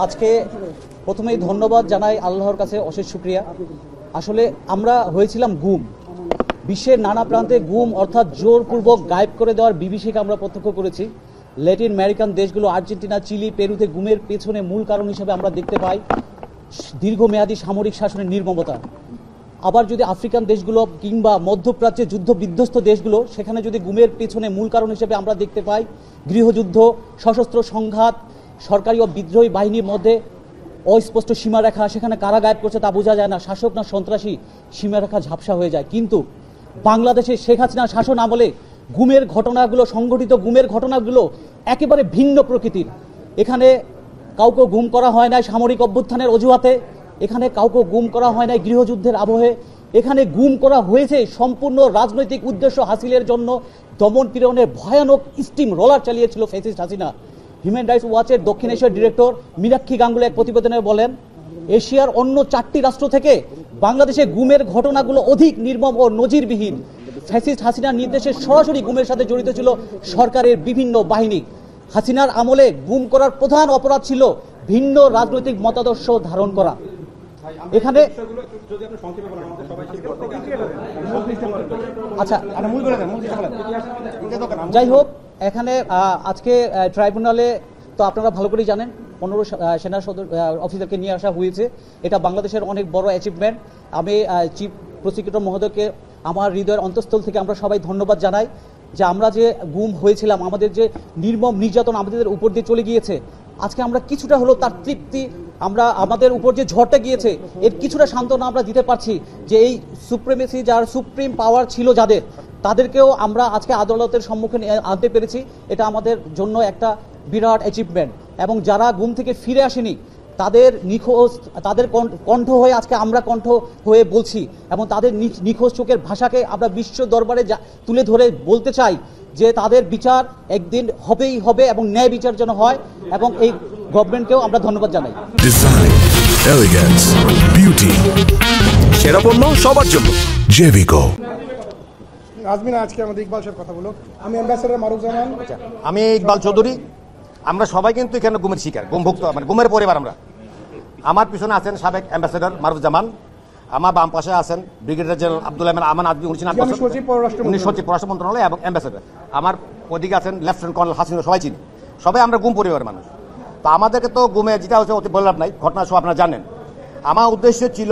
আজকে প্রথমেই ধন্যবাদ জানাই আল্লাহর কাছে, অশেষ শুকরিয়া। আসলে আমরা হয়েছিলাম গুম, বিশ্বের নানা প্রান্তে গুম অর্থাৎ জোরপূর্বক গায়েব করে দেওয়ার বিভীষিকা আমরা প্রত্যক্ষ করেছি। ল্যাটিন আমেরিকান দেশগুলো, আর্জেন্টিনা, চিলি, পেরুতে গুমের পেছনে মূল কারণ হিসেবে আমরা দেখতে পাই দীর্ঘমেয়াদী সামরিক শাসনের নির্মমতা। আবার যদি আফ্রিকান দেশগুলো কিংবা মধ্যপ্রাচ্যে যুদ্ধ বিধ্বস্ত দেশগুলো, সেখানে যদি গুমের পেছনে মূল কারণ হিসেবে আমরা দেখতে পাই গৃহযুদ্ধ, সশস্ত্র সংঘাত, সরকারি ও বিদ্রোহী বাহিনীর মধ্যে অস্পষ্ট সীমারেখা, সেখানে কারা গায়েব করছে তা বোঝা যায় না, শাসক না সন্ত্রাসী, সীমারেখা ঝাপসা হয়ে যায়। কিন্তু বাংলাদেশে শেখ হাসিনা শাসন আমলে গুমের ঘটনাগুলো, সংগঠিত গুমের ঘটনাগুলো একেবারে ভিন্ন প্রকৃতির। এখানে কাউকে গুম করা হয় না সামরিক অভ্যুত্থানের অজুহাতে, এখানে কাউকে গুম করা হয় না গৃহযুদ্ধের আবহে, এখানে গুম করা হয়েছে সম্পূর্ণ রাজনৈতিক উদ্দেশ্য হাসিলের জন্য। দমন পীড়নের ভয়ানক স্টিম রোলার চালিয়েছিল ফ্যাসিস্ট হাসিনা। হিউম্যান রাইটস ওয়াচের দক্ষিণ এশিয়ার ডিরেক্টর মীনাক্ষী গাঙ্গুলি এক প্রতিবেদনে বলেন, এশিয়ার অন্য 4টি রাষ্ট্র থেকে বাংলাদেশে গুমের ঘটনাগুলো অধিক নির্মম ও নজিরবিহীন। ফ্যাসিস্ট হাসিনার নির্দেশে সরাসরি গুমের সাথে জড়িত ছিল সরকারের বিভিন্ন বাহিনী। হাসিনার আমলে গুম করার প্রধান অপরাধ ছিল ভিন্ন রাজনৈতিক মতাদর্শ ধারণ করা। এখানে আচ্ছা, যাই হোক, এখানে আজকে ট্রাইব্যুনালে তো আপনারা ভালো করেই জানেন 15 সেনা অফিসারকে নিয়ে আসা হয়েছে। এটা বাংলাদেশের অনেক বড় অ্যাচিভমেন্ট। আমি চিফ প্রসিকিউটর মহোদয়কে আমার হৃদয়ের অন্তঃস্থল থেকে আমরা সবাই ধন্যবাদ জানাই যে আমরা যে গুম হয়েছিলাম, আমাদের যে নির্মম নির্যাতন আমাদের উপর দিয়ে চলে গিয়েছে, আজকে আমরা কিছুটা হলো তার তৃপ্তি, আমরা আমাদের উপর যে ঝড়টা গিয়েছে এর কিছুটা সান্ত্বনা আমরা দিতে পারছি যে এই সুপ্রিমেসি, যার সুপ্রিম পাওয়ার ছিল যাদের, তাদেরকেও আমরা আজকে আদালতের সম্মুখীন আনতে পেরেছি। এটা আমাদের জন্য একটা বিরাট অ্যাচিভমেন্ট। এবং যারা গুম থেকে ফিরে আসেনি তাদের নিখোঁজ, তাদের কণ্ঠ হয়ে আজকে আমরা কণ্ঠ হয়ে বলছি, এবং তাদের নিখোঁজ চোখের ভাষাকে আমরা বিশ্ব দরবারে তুলে ধরে বলতে চাই যে তাদের বিচার একদিন হবেই হবে এবং ন্যায় বিচার যেন হয়। এবং এই গভর্নমেন্টকেও আমরা ধন্যবাদ জানাই। ডিজাইন, এলিগেন্স, বিউটি, সেরা পণ্য সবার জন্য জেভিকো। আজমিনা, আজকে আমাদের ইকবাল সাহেব কথা বলো। আমি অ্যাম্বাসেডর মারুফ জামান। আমি ইকবাল চৌধুরী। আমরা সবাই কিন্তু এখানে গুমের শিকার, গুমভুক্ত, মানে গুমের পরিবার আমরা। আমার পিছনে আছেন সাবেক অ্যাম্বাসেডর মারুফ জামান, আমার বাম পাশে আছেন ব্রিগেডিয়ার জেনারেল আব্দুল আমান আদবি, উনি সচিব পররাষ্ট্র মন্ত্রণালয় এবং অ্যাম্বাসেডর। আমার ওদিকে আছেন লেফটেন্যান্ট কর্নেল হাসিন, সবাই চিনি, সবাই আমরা গুম পরিবারের মানুষ। তো আমাদেরকে তো গুমে যেটা হচ্ছে অতি বললাম নাই, ঘটনা সব আপনারা জানেন। আমার উদ্দেশ্য ছিল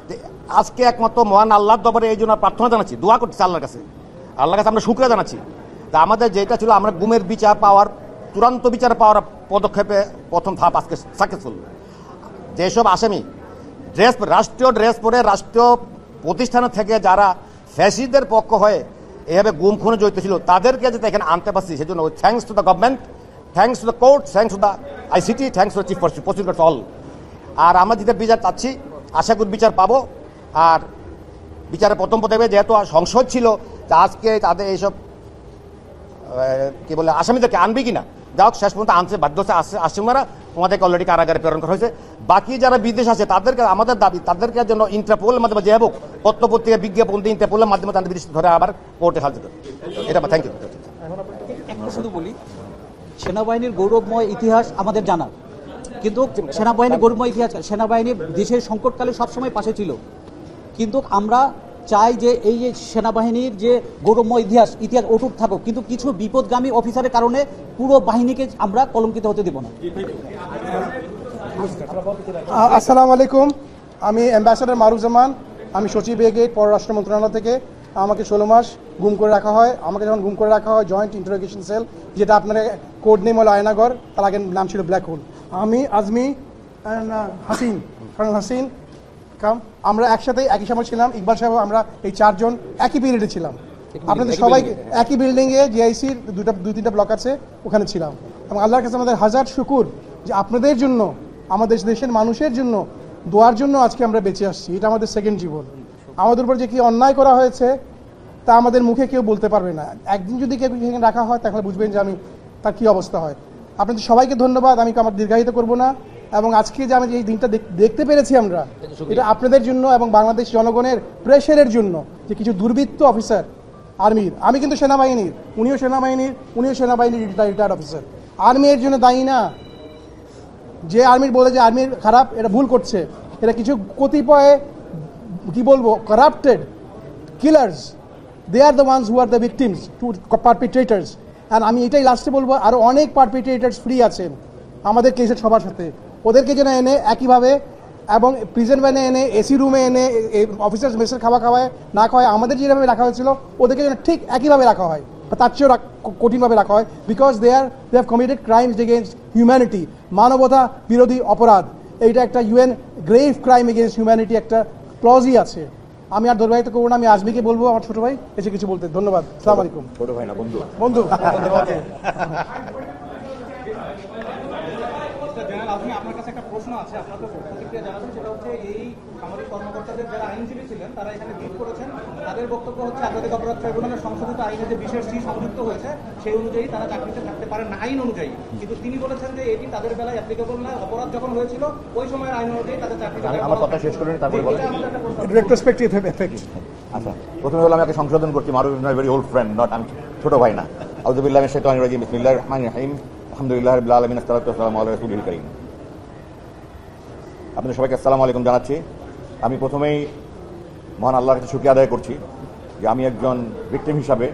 যে আজকে একমাত্র মহান আল্লাহর দরবারে এই জন্য প্রার্থনা জানাচ্ছি, দোয়া করছি আল্লাহর কাছে আমরা শুকরিয়া জানাচ্ছি। তা আমাদের যেটা ছিল আমরা গুমের বিচার পাওয়ার, চূড়ান্ত বিচার পাওয়ার পদক্ষেপে প্রথম ধাপ আজকে সাকসেসফুল। যেসব আসামি রাষ্ট্রীয় ড্রেস পরে রাষ্ট্রীয় প্রতিষ্ঠান থেকে যারা ফ্যাসিস্টদের পক্ষ হয়ে এভাবে গুম খুনে জড়িত ছিল, তাদেরকে যাতে এখানে আনতে পারছি, সেজন্য thanks to the government, thanks to the court, thanks to the ICT, thanks to the chief prosecutor all. আর আমরা যেটা বিচার চাচ্ছি, আশা করি বিচার পাবো। আর বিচারে প্রথম পদক্ষেপে যেহেতু সংসদ ছিল, আজকে তাদের এইসব কি বলে আসামিদেরকে আনবে কিনা, যা হোক শেষ পর্যন্ত আনতে বাধ্য হচ্ছে। আসামিরা ওনাদেরকে অলরেডি কারাগারে প্রেরণ করা হয়েছে। বাকি যারা বিদেশ আছে তাদেরকে, আমাদের দাবি তাদেরকে যেন ইন্টারপোলের মাধ্যমে যে হোক পত্রপত্রিকা বিজ্ঞাপন দিয়ে ইন্টারপোলের মাধ্যমে তাদের বিদেশ ধরে আবার কোর্টে হাজির করে। এটা থ্যাংক ইউ। একটা শুধু বলি, সেনাবাহিনীর গৌরবময় ইতিহাস আমাদের জানা, কিন্তু সেনাবাহিনীর গৌরবময় ইতিহাস, সেনাবাহিনী দেশের সংকটকালে সবসময় পাশে ছিল। কিন্তু আমরা চাই যে এই যে সেনাবাহিনীর যে গৌরবময় ইতিহাস অটুট থাকুক, কিন্তু কিছু বিপদগামী অফিসারের কারণে পুরো বাহিনীকে আমরা কলঙ্কিত হতে দেব না। আসসালামু আলাইকুম, আমি অ্যাম্বাসেডর মারুফ জামান। আমি সচিব ব্রিগেড পররাষ্ট্র মন্ত্রণালয় থেকে। আমাকে 16 মাস গুম করে রাখা হয়। আমাকে যখন গুম করে রাখা হয় জয়েন্ট ইন্টারোগেশন সেল, যেটা আপনার কোড নেম হলো আয়নাগর, তার আগের নাম ছিল ব্ল্যাক হোল। আমি আজমি হাসিন, কর্নেল হাসিন আমরা একসাথে একই সময় ছিলাম। ইকবাল সাহেব, আমরা এই 4 জন একই পিরিয়ডে ছিলাম। আপনাদের সবাই একই বিল্ডিংয়ে জিআইসির 2-3টা ব্লক আছে, ওখানে ছিলাম। এবং আল্লাহর কাছে আমাদের হাজার শুকুর যে আপনাদের জন্য, আমাদের দেশের মানুষের জন্য দোয়ার জন্য আজকে আমরা বেঁচে আসছি। এটা আমাদের সেকেন্ড জীবন। আমাদের উপর যে কি অন্যায় করা হয়েছে তা আমাদের মুখে কেউ বলতে পারবে না। একদিন যদি কেউ এখানে রাখা হয় তাহলে বুঝবেন যে তার কী অবস্থা হয়। আপনাদের সবাইকে ধন্যবাদ। আমি আমার দীর্ঘায়িত করবো না। এবং আজকে যে আমি এই দিনটা দেখতে পেরেছি আমরা, এটা আপনাদের জন্য এবং বাংলাদেশ জনগণের প্রেশারের জন্য, যে কিছু দুর্বৃত্ত অফিসার আর্মির, আমি কিন্তু সেনাবাহিনীর, উনিও সেনাবাহিনীর রিটায়ার্ড অফিসার, আর্মি এর জন্য দায়ী না। যে আর্মির বলে যে আর্মির খারাপ, এটা ভুল করছে। এটা কিছু কতিপয় কি বলবো corrupted killers, they are the ones who are the victims to perpetrators. And আমি এটাই লাস্টে বলবো, আরও অনেক পারপিট্রেটার্স ফ্রি আছেন আমাদের কেসের সবার সাথে, ওদেরকে যেন এনে একইভাবে এবং প্রিজন ভ্যানে এনে এসি রুমে এনে অফিসার্স মেসের খাওয়া খাওয়ায় না খাওয়ায় আমাদের যেভাবে রাখা হয়েছিল ওদেরকে যেন ঠিক একইভাবে রাখা হয়, বা তার চেয়েও কঠিনভাবে রাখা হয়, because they have committed crimes against humanity, মানবতা বিরোধী অপরাধ। এইটা একটা UN grave crime against humanity একটা ক্লজই আছে। আমি আর দৌড়াইতে করবো না, আমি আজমিকে বলবো আমার ছোট ভাই এসে কিছু বলতে। ধন্যবাদ। আসসালামু আলাইকুম। ছোট ভাই না, বন্ধু। বন্ধু আপনার কাছে একটা প্রশ্ন আছে, আপনার তো প্রতিক্রিয়া জানাবেন। সেটা হচ্ছে এই সামরিক কর্মকর্তাদের যারা আইনজীবী ছিলেন তারা এখানে ভিড় করেছেন, তাদের বক্তব্য হচ্ছে আন্তর্জাতিক অপরাধ ট্রাইব্যুনালের সংশোধিত আইনে যে বিশেষ সি সংযুক্ত হয়েছে সেই অনুযায়ী তারা চাকরিতে থাকতে পারেন না আইন অনুযায়ী, কিন্তু তিনি বলেছেন যে এটি তাদের বেলায় অ্যাপ্লিকেবল না, অপরাধ যখন হয়েছিল ওই সময়ের আইন অনুযায়ী তাদের চাকরিতে। আমার কথা শেষ করেন, তারপরে বলেন। Retrospective effect. আচ্ছা, প্রথমে হলো আমি একটা সংশোধন করছি, Maruf is my very old friend, not, আমি ছোট ভাই না। আউযু বিল্লাহি মিনাশ শাইতানির রাজিম, বিসমিল্লাহির রহমানির রহিম, আলহামদুলিল্লাহি রাব্বিল আলামিন, আসসালাতু ওয়াসসালামু আলা রাসূলিল কারীম। আপনাদের সবাইকে আসসালামু আলাইকুম জানাচ্ছি। আমি প্রথমেই মহান আল্লাহর কাছে শুকরিয়া আদায় করছি যে আমি একজন ভিকটিম হিসাবে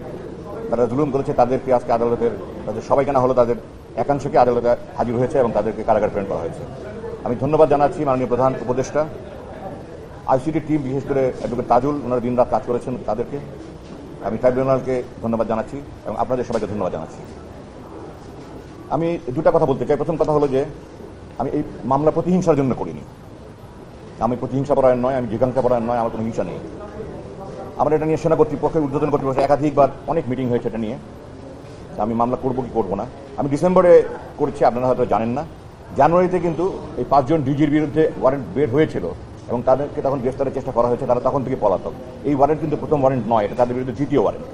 তারা জুলুম করেছে তাদেরকে আজকে আদালতের, তাদের সবাইকে না হলো তাদের একাংশকে আদালতে হাজির হয়েছে এবং তাদেরকে কারাগার প্রেরণ করা হয়েছে। আমি ধন্যবাদ জানাচ্ছি মাননীয় প্রধান উপদেষ্টা, আইসিটি টিম, বিশেষ করে অ্যাডভোকেট তাজুল, ওনারা দিনরাত কাজ করেছেন, তাদেরকে আমি ট্রাইব্যুনালকে ধন্যবাদ জানাচ্ছি এবং আপনাদের সবাইকে ধন্যবাদ জানাচ্ছি। আমি দুটা কথা বলতে চাই। প্রথম কথা হলো যে আমি এই মামলা প্রতিহিংসার জন্য করিনি। আমি প্রতিহিংসা পরায়ণ নয়, আমি জিজ্ঞাসা পরায়ণ নয়, আমার কোনো হিংসা নেই। আমার এটা নিয়ে সেনা কর্তৃপক্ষের ঊর্ধ্বতন কর্তৃপক্ষের একাধিকবার অনেক মিটিং হয়েছে এটা নিয়ে। আমি মামলা করবো কি করবো না। আমি ডিসেম্বরে করেছি, আপনারা হয়তো জানেন না। জানুয়ারিতে কিন্তু এই 5 জন ডিজির বিরুদ্ধে ওয়ারেন্ট বের হয়েছিল এবং তাদেরকে তখন গ্রেফতারের চেষ্টা করা হয়েছে, তারা তখন থেকে পলাতক। এই ওয়ারেন্ট কিন্তু প্রথম ওয়ারেন্ট নয়, এটা তাদের বিরুদ্ধে দ্বিতীয় ওয়ারেন্ট।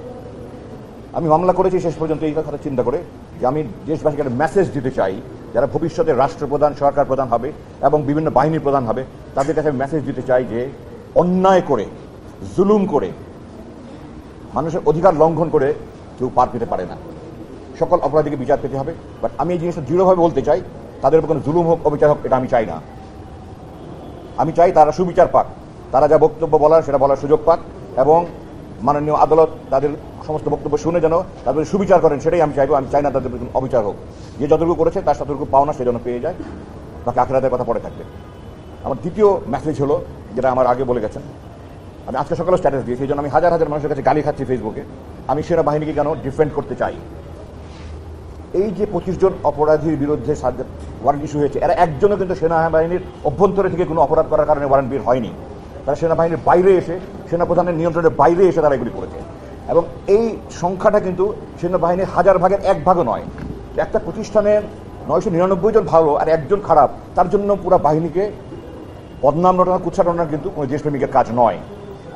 আমি মামলা করেছি শেষ পর্যন্ত এই কথা চিন্তা করে যে আমি দেশবাসীকে একটা মেসেজ দিতে চাই, যারা ভবিষ্যতে রাষ্ট্রপ্রধান, সরকার প্রধান হবে এবং বিভিন্ন বাহিনী প্রধান হবে, তাদের কাছে মেসেজ দিতে চাই যে অন্যায় করে, জুলুম করে, মানুষের অধিকার লঙ্ঘন করে কেউ পার পেতে পারে না। সকল অপরাধীকে বিচার পেতে হবে। বাট আমি এই জিনিসটা দৃঢ়ভাবে বলতে চাই, তাদের উপর কোনো জুলুম হোক, অবিচার হোক, এটা আমি চাই না। আমি চাই তারা সুবিচার পাক, তারা যা বক্তব্য বলার সেটা বলার সুযোগ পাক এবং মাননীয় আদালত তাদের সমস্ত বক্তব্য শুনে যেন তাদের সুবিচার করেন, সেটাই আমি চাইবো। আমি চাই না তাদের অবিচার হোক। যে যতটুকু করেছে তার ততটুকু পাওনা সে যেন পেয়ে যায়, বাকি আখিরাতের কথা পরে থাকবে। আমার দ্বিতীয় মেসেজ হলো, যেটা আমার আগে বলে গেছেন, আমি আজকে সকালে স্ট্যাটাস দিয়েছি, এই জন্য আমি হাজার হাজার মানুষের কাছে গালি খাচ্ছি ফেসবুকে। আমি সেনাবাহিনীকে কেন ডিফেন্ড করতে চাই। এই যে 25 জন অপরাধীর বিরুদ্ধে ওয়ারেন্ট ইস্যু হয়েছে, এরা একজনও কিন্তু সেনাবাহিনীর অভ্যন্তরে থেকে কোনো অপরাধ করার কারণে ওয়ারেন্ট বের হয়নি। তারা সেনাবাহিনীর বাইরে এসে, সেনাপ্রধানের নিয়ন্ত্রণের বাইরে এসে তারা এগুলি করেছে। এবং এই সংখ্যাটা কিন্তু সেনাবাহিনীর 1000 ভাগের 1 ভাগও নয়। একটা প্রতিষ্ঠানের 999 জন ভালো আর একজন খারাপ, তার জন্য পুরো বাহিনীকে বদনাম রটনা, কুৎসা রটনা কিন্তু কোনো দেশপ্রেমিকের কাজ নয়।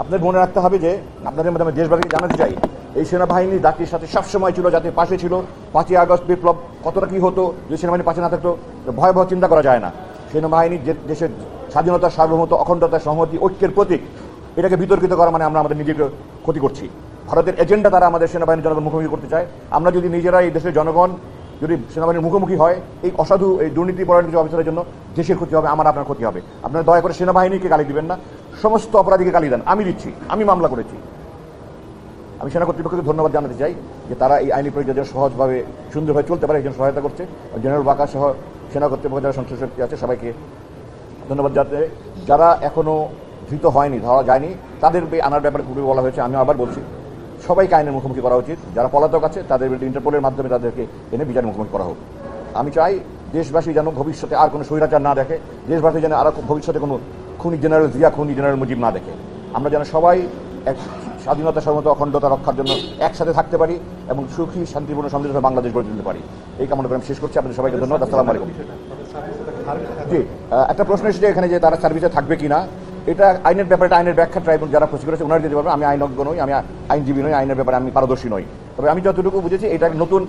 আপনাদের মনে রাখতে হবে যে আপনাদের মধ্যে আমি দেশবাসীকে জানাতে চাই, এই সেনাবাহিনী জাতির সাথে সবসময় ছিল, জাতির পাশে ছিল। 5ই আগস্ট বিপ্লব কতটা কি হতো যদি সেনাবাহিনী পাশে না থাকতো, ভয়াবহ চিন্তা করা যায় না। সেনাবাহিনী যে দেশের স্বাধীনতা, সার্বভৌমত্ব, অখণ্ডতা, সংহতি, ঐক্যের প্রতীক, এটাকে বিতর্কিত করা মানে আমরা আমাদের নিজেকে ক্ষতি করছি। ভারতের এজেন্ডা তারা আমাদের সেনাবাহিনীর জনগণ মুখোমুখি করতে চায়। আমরা যদি নিজেরা এই দেশের জনগণ যদি সেনাবাহিনীর মুখোমুখি হয়, এই অসাধু, এই দুর্নীতি পরায়ণ কিছু অফিসারের জন্য দেশের ক্ষতি হবে, আমার আপনার ক্ষতি হবে। আপনারা দয়া করে সেনাবাহিনীকে গালি দিবেন না, সমস্ত অপরাধীকে গালি দেন। আমি দিচ্ছি, আমি মামলা করেছি। আমি সেনা কর্তৃপক্ষকে ধন্যবাদ জানাতে চাই যে তারা এই আইনি প্রক্রিয়া যেন সহজভাবে, সুন্দরভাবে চলতে পারে, একজন সহায়তা করছে। জেনারেল বাকা সহ সেনা কর্তৃপক্ষ যারা সংশ্লিষ্ট ব্যক্তি আছে সবাইকে ধন্যবাদ জানাতে। যারা এখনও ধৃত হয়নি, ধরা যায়নি, তাদের আনার ব্যাপারে পূর্বে বলা হয়েছে। আমি আবার বলছি, সবাইকে আইনের মুখোমুখি করা উচিত। যারা পলাতক আছে তাদের বিরুদ্ধে ইন্টারপোলের মাধ্যমে তাদেরকে এনে বিচারের মুখোমুখি করা হোক। আমি চাই দেশবাসী যেন ভবিষ্যতে আর কোনো স্বৈরাচার না দেখে, দেশবাসী যেন আরও ভবিষ্যতে কোনো খুনি জেনারেল জিয়া, খুনি জেনারেল মুজিব না দেখে। আমরা যেন সবাই এক স্বাধীনতা, সার্বভৌমত্ব, অখণ্ডতা রক্ষার জন্য একসাথে থাকতে পারি এবং সুখী, শান্তিপূর্ণ, সমৃদ্ধ বাংলাদেশ গড়ে তুলতে পারি। এই কামনা করে আমি শেষ করছি। আপনাদের সবাইকে ধন্যবাদ। আসসালামু আলাইকুম। জি, একটা প্রশ্ন এসেছে এখানে যে তারা সার্ভিসে থাকবে কিনা। এটা আইনের ব্যাপারে, আইনের ব্যাখ্যা ট্রাইব্যুনাল যারা প্রসিকিউটর আছে ওনারা দিতে পারবেন। আমি আইনজ্ঞ নই, আমি আইনজীবী নই, আইনের ব্যাপারে আমি পারদর্শী নই। তবে আমি যতটুকু বুঝেছি, এটা নতুন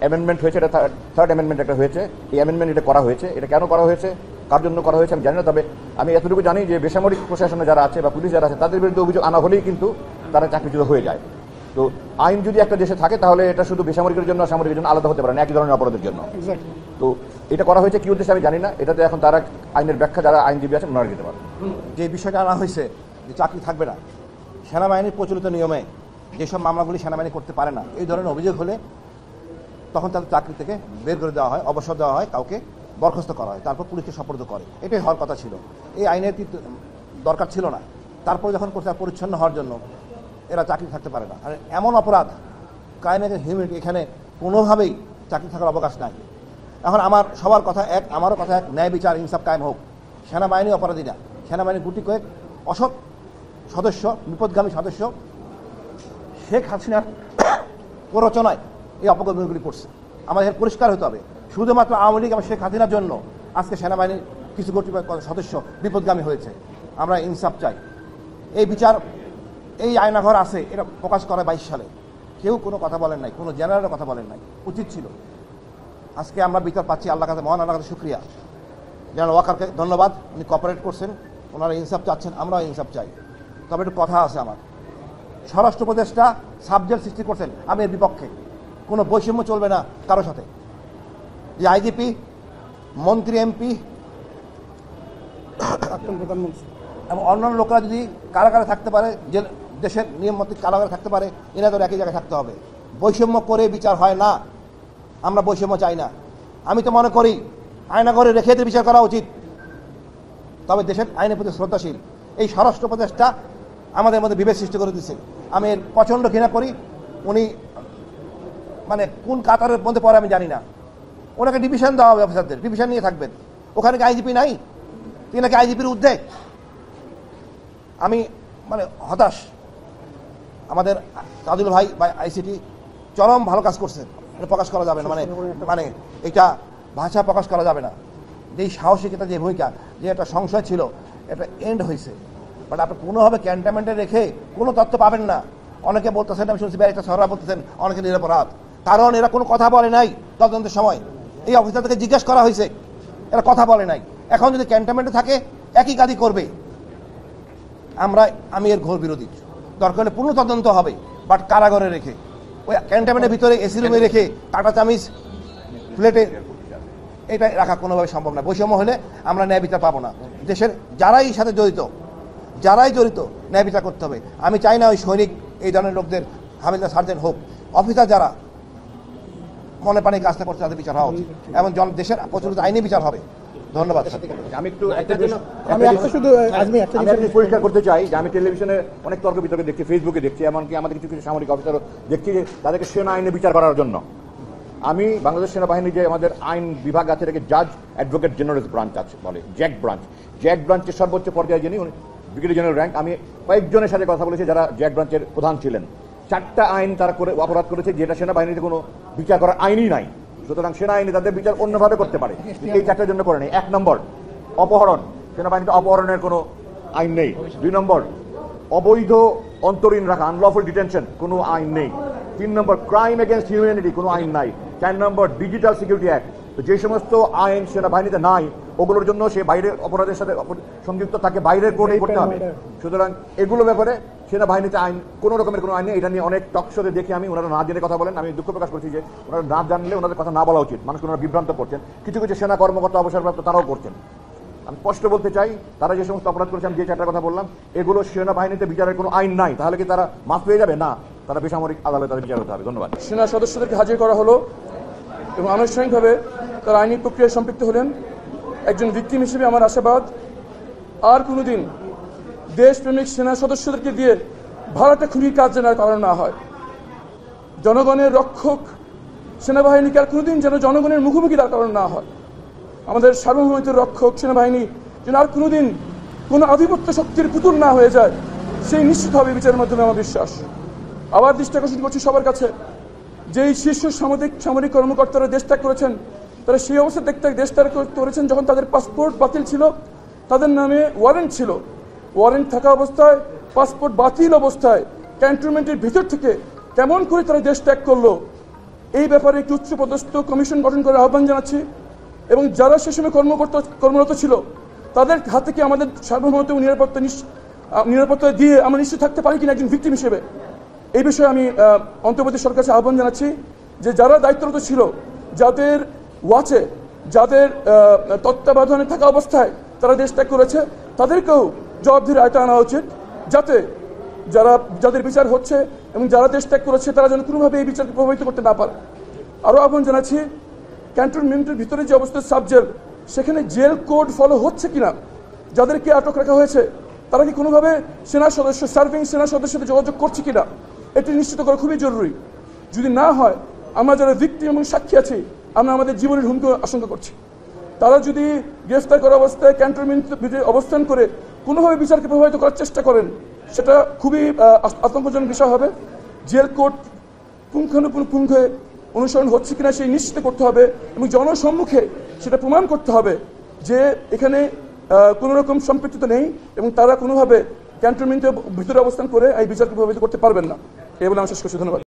অ্যামেন্ডমেন্ট হয়েছে, এটা থার্ড অ্যামেন্ডমেন্ট একটা হয়েছে। এই অ্যামেন্ডমেন্ট এটা করা হয়েছে, এটা কেন করা হয়েছে, কার জন্য করা হয়েছে আমি জানি না। তবে আমি এতটুকু জানি যে বেসামরিক প্রশাসনে যারা আছে বা পুলিশ যারা আছে তাদের বিরুদ্ধে অভিযোগ আনা হলেই কিন্তু তারা চাকরিচ্যুত হয়ে যায়। তো আইন যদি একটা দেশে থাকে তাহলে এটা শুধু বেসামরিকের জন্য, সামরিকের জন্য আলাদা হতে পারে না, একই ধরনের অপরাধের জন্য। তো এটা করা হয়েছে কি উদ্দেশ্যে আমি জানি না, এটাতে এখন তারা আইনের ব্যাখ্যা যারা আইনজীবী আছেন ওনারা দিতে পারেন। যে বিষয়টা আনা হয়েছে যে চাকরি থাকবে না, সেনাবাহিনীর প্রচলিত নিয়মে যেসব মামলাগুলি সেনাবাহিনী করতে পারে না, এই ধরনের অভিযোগ হলে তখন তাদের চাকরি থেকে বের করে দেওয়া হয়, অবসর দেওয়া হয়, কাউকে বরখাস্ত করা হয়, তারপর পুলিশকে সোপর্দ করে। এটাই হওয়ার কথা ছিল, এই আইনের কি দরকার ছিল না? তারপর যখন করতে পরিচ্ছন্ন হওয়ার জন্য এরা চাকরি থাকতে পারে না। আর এমন অপরাধ ক্রাইম এগেন্সট হিউম্যানিটি, এখানে কোনোভাবেই চাকরি থাকার অবকাশ নাই। এখন আমার সবার কথা এক, আমারও কথা এক, ন্যায় বিচার ইনসাফ কায়েম হোক। সেনাবাহিনী অপরাধী না, সেনাবাহিনীর গুটি কয়েক অসৎ সদস্য, বিপদগামী সদস্য শেখ হাসিনার প্ররোচনায় এই অপকর্মগুলি করছে। আমাদের পরিষ্কার হতে হবে, শুধুমাত্র আওয়ামী লীগ এবং শেখ হাসিনার জন্য আজকে সেনাবাহিনীর কিছু সদস্য বিপদগামী হয়েছে। আমরা ইনসাফ চাই, এই বিচার, এই আয়নাঘর আছে, এটা প্রকাশ করা 22 সালে কেউ কোনো কথা বলেন নাই, কোনো জেনারেলও কথা বলেন নাই, উচিত ছিল। আজকে আমরা বিচার পাচ্ছি, আল্লাহ কাছে, মহান আল্লাহ কাছে শুক্রিয়া। জেনারেল ওয়াকারকে ধন্যবাদ, উনি কোঅপারেট করছেন, ওনারা ইনসাফ চাচ্ছেন, আমরাও ইনসাফ চাই। তবে একটু কথা আছে আমার, স্বরাষ্ট্র উপদেষ্টা সাবজেক্ট সৃষ্টি করছেন, আমি এর বিপক্ষে। কোনো বৈষম্য চলবে না কারোর সাথে। যে আইজিপি, মন্ত্রী, এমপি এবং অন্যান্য লোকরা যদি কারাগারে থাকতে পারে, যে দেশের নিয়ম মতো কারাগারে থাকতে পারে, এনাদের একই জায়গায় থাকতে হবে। বৈষম্য করে বিচার হয় না, আমরা বৈষম্য চাই না। আমি তো মনে করি আয়নাঘরে রেখে এদের বিচার করা উচিত। তবে দেশের আইনের প্রতি শ্রদ্ধাশীল এই স্বরাষ্ট্র উপদেষ্টা আমাদের মধ্যে বিভেদ সৃষ্টি করে দিচ্ছে। আমি এর প্রচণ্ড ঘৃণা করি। উনি মানে কোন কাতারের মধ্যে পড়ে আমি জানি না। ওনাকে ডিভিশন দেওয়া হবে, অফিসারদের ডিভিশন নিয়ে থাকবেন। ওখানে কি আইজিপি নাই? তিনি নাকি আইজিপির ঊর্ধ্বে। আমি মানে হতাশ। আমাদের তাজুল ভাই বা আইসিটি চরম ভালো কাজ করছেন, এটা প্রকাশ করা যাবে না, মানে এটা ভাষা প্রকাশ করা যাবে না। যেই সাহসিকতা, যে ভূমিকা, যে একটা সংশয় ছিল, এটা এন্ড হয়েছে। বাট আপনি কোনোভাবে ক্যান্টনমেন্টে রেখে কোনো তথ্য পাবেন না। অনেকে বলতেছেন, আমি শুনছি ব্যারিস্টার সররা বলতেছেন অনেকে নিরপরাধ, কারণ এরা কোনো কথা বলে নাই তদন্তের সময়। এই অফিসারদেরকে জিজ্ঞেস করা হয়েছে, এরা কথা বলে নাই। এখন যদি ক্যান্টনমেন্টে থাকে একই কাজই করবে। আমি এর ঘোর বিরোধী। দরকার হলে পুনঃ তদন্ত হবে, বাট কারাগারে রেখে, ওই ক্যান্টনমেন্টের ভিতরে এসি রুমে রেখে কাঁটা চামিচ প্লেটে এটা রাখা কোনোভাবে সম্ভব না। বৈষম্য হলে আমরা ন্যায় বিচার পাবো না। দেশের যারাই সাথে জড়িত, ন্যায় বিচার করতে হবে। আমি চাই না ওই সৈনিক, এই ধরনের লোকদের হামিলদার সার্জেন্ট হোক, অফিসার যারা মনে পানি কাজটা করছে তাদের বিচার হওয়া উচিত এবং দেশের প্রচলিত আইনি বিচার হবে। ধন্যবাদ। আমি একটু পরিষ্কার করতে চাই যে আমি টেলিভিশনে অনেক তর্ক বিতর্ক দেখছি, ফেসবুকে দেখছি, এমনকি আমাদের কিছু কিছু সামরিক অফিসারও দেখছি যে তাদেরকে সেনা আইনে বিচার করার জন্য। আমি বাংলাদেশ সেনাবাহিনী যে আমাদের আইন বিভাগ আছে, এটাকে জাজ অ্যাডভোকেট জেনারেল ব্রাঞ্চ আছে বলে, জ্যাক ব্রাঞ্চের সর্বোচ্চ পর্যায়ে যিনি, ব্রিগেডিয়ার জেনারেল র্যাঙ্ক। আমি কয়েকজনের সাথে কথা বলেছি যারা জ্যাক ব্রাঞ্চের প্রধান ছিলেন। 4টা আইন তারা করে অপরাধ করেছে যেটা সেনাবাহিনীতে কোনো বিচার করার আইনই নাই। সুতরাং সেনা আইনে তাদের বিচার অন্যভাবে করতে পারে, এই 4টার জন্য করে নেই। 1 নম্বর অপহরণ, সেনাবাহিনীতে অপহরণের কোনো আইন নেই। 2 নম্বর অবৈধ অন্তরীণ রাখা, আনলফুল ডিটেনশন, কোনো আইন নেই। 3 নম্বর ক্রাইম এগেনস্ট হিউম্যানিটি, কোনো আইন নাই। 4 নম্বর ডিজিটাল সিকিউরিটি অ্যাক্ট। তো যে সমস্ত আইন সেনাবাহিনীতে নাই, ওগুলোর জন্য সে বাইরের অপরাধের সাথে সংযুক্ত থাকে, বাইরের কোর্টে করতে হবে। সুতরাং এগুলো ব্যাপারে সেনাবাহিনীতে আইন, কোনো রকমের কোনো আইন নেই। এটা নিয়ে অনেক টকশোতে দেখি আমি, ওনারা না জেনে কথা বলেন। আমি দুঃখ প্রকাশ করছি যে ওনারা না জানলে ওনাদের কথা না বলা উচিত। মানুষকে ওনারা বিভ্রান্ত করছেন, কিছু কিছু সেনা কর্মকর্তা অবসরপ্রাপ্ত তারাও করছেন। আমি স্পষ্ট বলতে চাই, তারা যে সমস্ত অপরাধ করেছেন, যে 4টার কথা বললাম, এগুলো সেনাবাহিনীতে বিচারের কোনো আইন নাই। তাহলে কি তারা মাফ পেয়ে যাবে? না, তারা বেসামরিক আদালতে তাদের বিচার হতে হবে। ধন্যবাদ। সেনা সদস্যদেরকে হাজির করা হলো এবং আনুষ্ঠানিকভাবে তারা আইনি প্রক্রিয়ায় সম্পৃক্ত হলেন। একজন ভিকটিম হিসেবে আমার আশাবাদ, আর কোনোদিন দেশপ্রেমিক সেনা সদস্যদেরকে দিয়ে ভাড়াটা খুঁড়ির কাজ যেন করানো না হয়। জনগণের রক্ষক সেনাবাহিনীকে আর কোনোদিন যেন জনগণের মুখোমুখি দাঁড় করানো না হয়। আমাদের সার্বভৌমত্বের রক্ষক সেনাবাহিনী যেন আর কোনোদিন কোনো আধিপত্য শক্তির পুতুল না হয়ে যায়, সেই নিশ্চিত হবে বিচারের মাধ্যমে আমার বিশ্বাস। আবার দৃষ্টি আকর্ষণ করছি সবার কাছে, যেই শীর্ষ সামরিক কর্মকর্তারা দেশ ত্যাগ করেছেন, তারা সেই অবস্থা দেশ ত্যাগ করেছেন যখন তাদের পাসপোর্ট বাতিল ছিল, তাদের নামে ওয়ারেন্ট ছিল। ওয়ারেন্ট থাকা অবস্থায়, পাসপোর্ট বাতিল অবস্থায় ক্যান্টনমেন্টের ভিতর থেকে কেমন করে তারা দেশ ত্যাগ করলো, এই ব্যাপারে একটি উচ্চপদস্থ কমিশন গঠন করার আহ্বান জানাচ্ছি। এবং যারা সে সময় কর্মরত ছিল, তাদের হাত থেকে আমাদের সার্বভৌমত্ব নিরাপত্তা দিয়ে আমরা নিশ্চিত থাকতে পারি কিনা একজন ভিকটিম হিসেবে, এই বিষয়ে আমি অন্তর্বর্তী সরকারের আহ্বান জানাচ্ছি যে যারা দায়িত্বরত ছিল, যাদের ওয়াচে যাদের তত্ত্বাবধানে থাকা অবস্থায় তারা দেশ ত্যাগ করেছে তাদেরকেও জবাবদিহির আয়তায় আনা উচিত, যাতে যাদের বিচার হচ্ছে এবং যারা দেশ ত্যাগ করেছে তারা যেন কোনোভাবে এই বিচারকে প্রভাবিত করতে না পারে। আরও আহ্বান জানাচ্ছি, ক্যান্টনমেন্টের ভিতরে যে অবস্থা সাবজেল, সেখানে জেল কোড ফলো হচ্ছে কিনা, যাদেরকে আটক রাখা হয়েছে তারা কি কোনোভাবে সেনা সদস্য সার্ভিং সেনা সদস্যদের সাথে যোগাযোগ করছে কিনা, এটি নিশ্চিত করা খুবই জরুরি। যদি না হয়, আমরা যারা ভিকটিম এবং সাক্ষী আছি আমরা আমাদের জীবনের হুমকি আশঙ্কা করছি। তারা যদি গ্রেফতার করা অবস্থায় ক্যান্টনমেন্টের ভিতরে অবস্থান করে কোনোভাবে বিচারকে প্রভাবিত করার চেষ্টা করেন, সেটা খুবই আতঙ্কজনক বিষয় হবে। জেল কোড পুঙ্খানুপুঙ্খে অনুসরণ হচ্ছে কিনা সেই নিশ্চিত করতে হবে এবং জনসম্মুখে সেটা প্রমাণ করতে হবে যে এখানে কোনো রকম সম্পৃক্ততা নেই এবং তারা কোনোভাবে ক্যান্টনমেন্টের ভিতরে অবস্থান করে এই বিচারকে প্রভাবিত করতে পারবেন না। এই বলে আমি শেষ করছি। ধন্যবাদ।